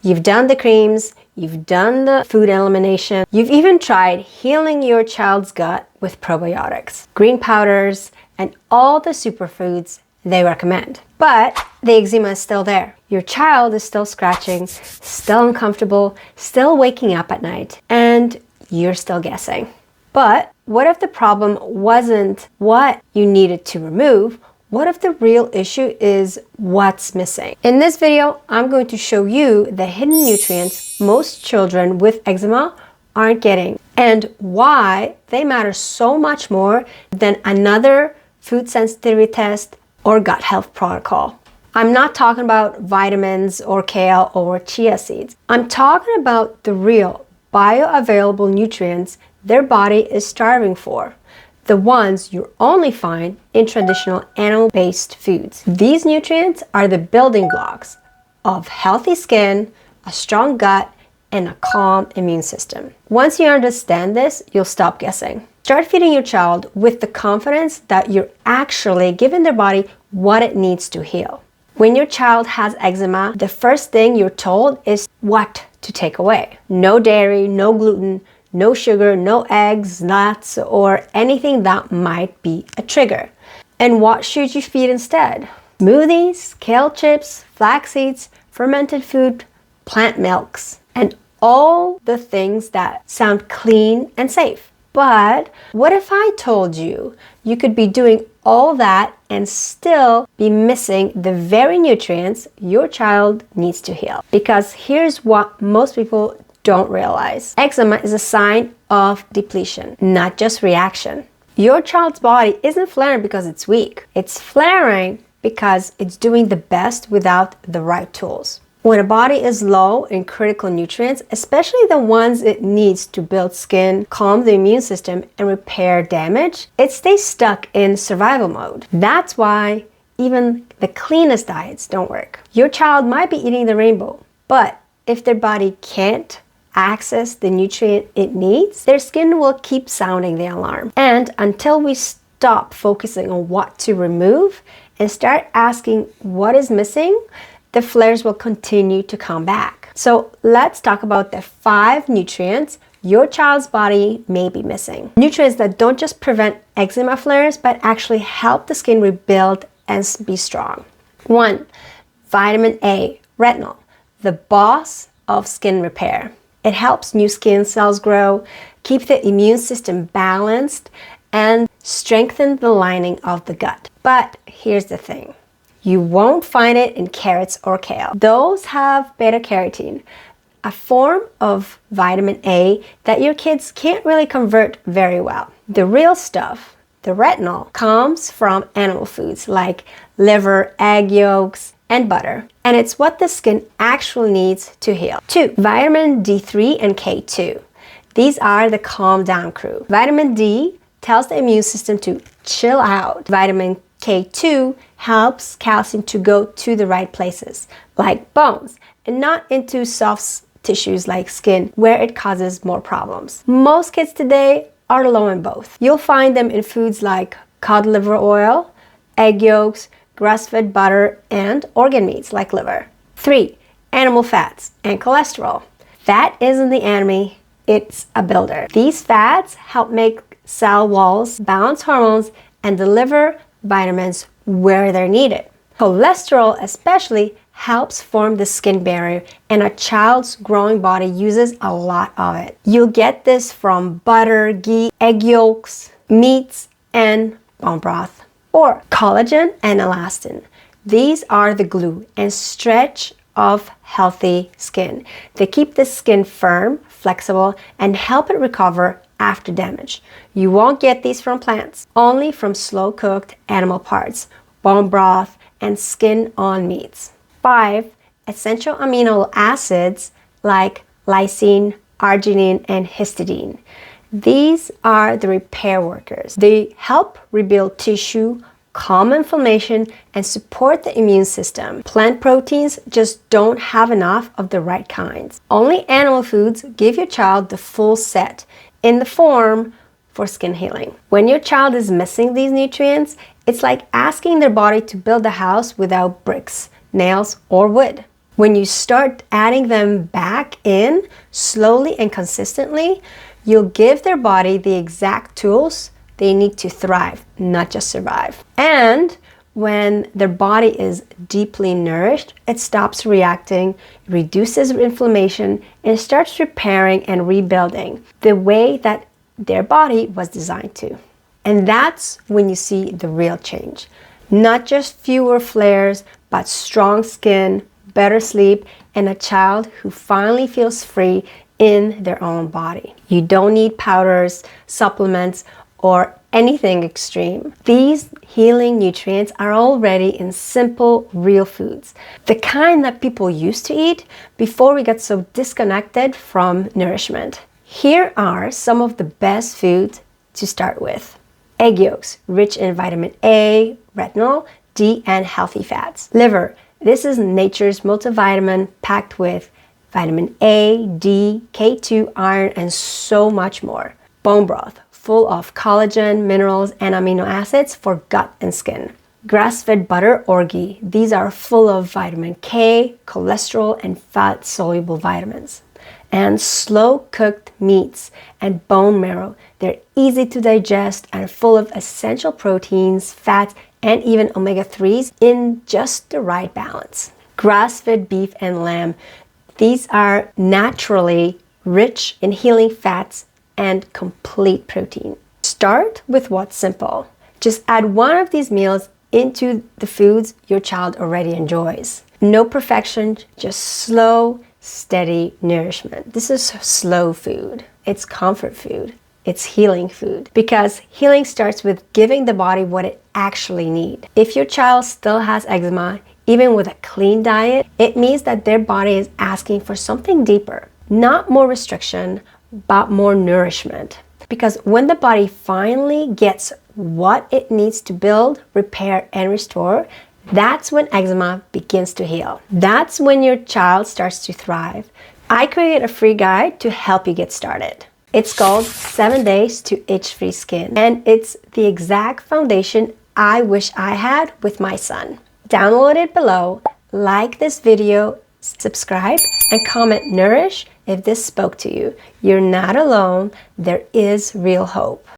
You've done the creams, you've done the food elimination, you've even tried healing your child's gut with probiotics, green powders, and all the superfoods they recommend. But the eczema is still there. Your child is still scratching, still uncomfortable, still waking up at night, and you're still guessing. But what if the problem wasn't what you needed to remove? What if the real issue is what's missing? In this video, I'm going to show you the hidden nutrients most children with eczema aren't getting and why they matter so much more than another food sensitivity test or gut health protocol. I'm not talking about vitamins or kale or chia seeds. I'm talking about the real bioavailable nutrients their body is starving for. The ones you only find in traditional animal-based foods. These nutrients are the building blocks of healthy skin, a strong gut, and a calm immune system. Once you understand this, you'll stop guessing. Start feeding your child with the confidence that you're actually giving their body what it needs to heal. When your child has eczema, the first thing you're told is what to take away. No dairy, no gluten, no sugar, no eggs, nuts, or anything that might be a trigger. And what should you feed instead? Smoothies, kale chips, flax seeds, fermented food, plant milks, and all the things that sound clean and safe. But what if I told you you could be doing all that and still be missing the very nutrients your child needs to heal? Because here's what most people don't realize. Eczema is a sign of depletion, not just reaction. Your child's body isn't flaring because it's weak. It's flaring because it's doing the best without the right tools. When a body is low in critical nutrients, especially the ones it needs to build skin, calm the immune system, and repair damage, it stays stuck in survival mode. That's why even the cleanest diets don't work. Your child might be eating the rainbow, but if their body can't access the nutrient it needs, their skin will keep sounding the alarm. And until we stop focusing on what to remove and start asking what is missing, the flares will continue to come back. So let's talk about the 5 nutrients your child's body may be missing. Nutrients that don't just prevent eczema flares, but actually help the skin rebuild and be strong. 1. Vitamin A, retinol, the boss of skin repair. It helps new skin cells grow, keep the immune system balanced, and strengthen the lining of the gut. But here's the thing. You won't find it in carrots or kale. Those have beta-carotene, a form of vitamin A that your kids can't really convert very well. The real stuff, the retinol, comes from animal foods like liver, egg yolks, and butter. And it's what the skin actually needs to heal. 2. Vitamin D3 and K2. These are the calm down crew. Vitamin D tells the immune system to chill out. Vitamin K2 helps calcium to go to the right places, like bones, and not into soft tissues like skin, where it causes more problems. Most kids today are low in both. You'll find them in foods like cod liver oil, egg yolks, grass-fed butter, and organ meats like liver. 3. Animal fats and cholesterol. Fat isn't the enemy, it's a builder. These fats help make cell walls, balance hormones, and deliver vitamins where they're needed. Cholesterol especially helps form the skin barrier, and a child's growing body uses a lot of it. You'll get this from butter, ghee, egg yolks, meats, and bone broth. Or collagen and elastin. These are the glue and stretch of healthy skin. They keep the skin firm, flexible, and help it recover after damage. You won't get these from plants, only from slow-cooked animal parts, bone broth, and skin-on meats. 5. Essential amino acids like lysine, arginine, and histidine. These are the repair workers. They help rebuild tissue, calm inflammation, and support the immune system. Plant proteins just don't have enough of the right kinds. Only animal foods give your child the full set in the form for skin healing. When your child is missing these nutrients, it's like asking their body to build a house without bricks, nails, or wood. When you start adding them back in slowly and consistently, you'll give their body the exact tools they need to thrive, not just survive. And when their body is deeply nourished, it stops reacting, reduces inflammation, and starts repairing and rebuilding the way that their body was designed to. And that's when you see the real change. Not just fewer flares, but strong skin, better sleep, and a child who finally feels free in their own body. You don't need powders, supplements, or anything extreme. These healing nutrients are already in simple, real foods. The kind that people used to eat before we got so disconnected from nourishment. Here are some of the best foods to start with. Egg yolks, rich in vitamin A, retinol, D, and healthy fats. Liver. This is nature's multivitamin packed with vitamin A, D, K2, iron, and so much more. Bone broth, full of collagen, minerals, and amino acids for gut and skin. Grass-fed butter or ghee. These are full of vitamin K, cholesterol, and fat-soluble vitamins. And slow-cooked meats and bone marrow. They're easy to digest and full of essential proteins, fats, and even omega-3s in just the right balance. Grass-fed beef and lamb. These are naturally rich in healing fats and complete protein. Start with what's simple. Just add one of these meals into the foods your child already enjoys. No perfection, just slow, steady nourishment. This is slow food. It's comfort food. It's healing food. Because healing starts with giving the body what it actually needs. If your child still has eczema, even with a clean diet, it means that their body is asking for something deeper. Not more restriction, but more nourishment. Because when the body finally gets what it needs to build, repair, and restore, that's when eczema begins to heal. That's when your child starts to thrive. I created a free guide to help you get started. It's called 7 Days to Itch-Free Skin, and it's the exact foundation I wish I had with my son. Download it below, like this video, subscribe, and comment nourish if this spoke to you. You're not alone. There is real hope.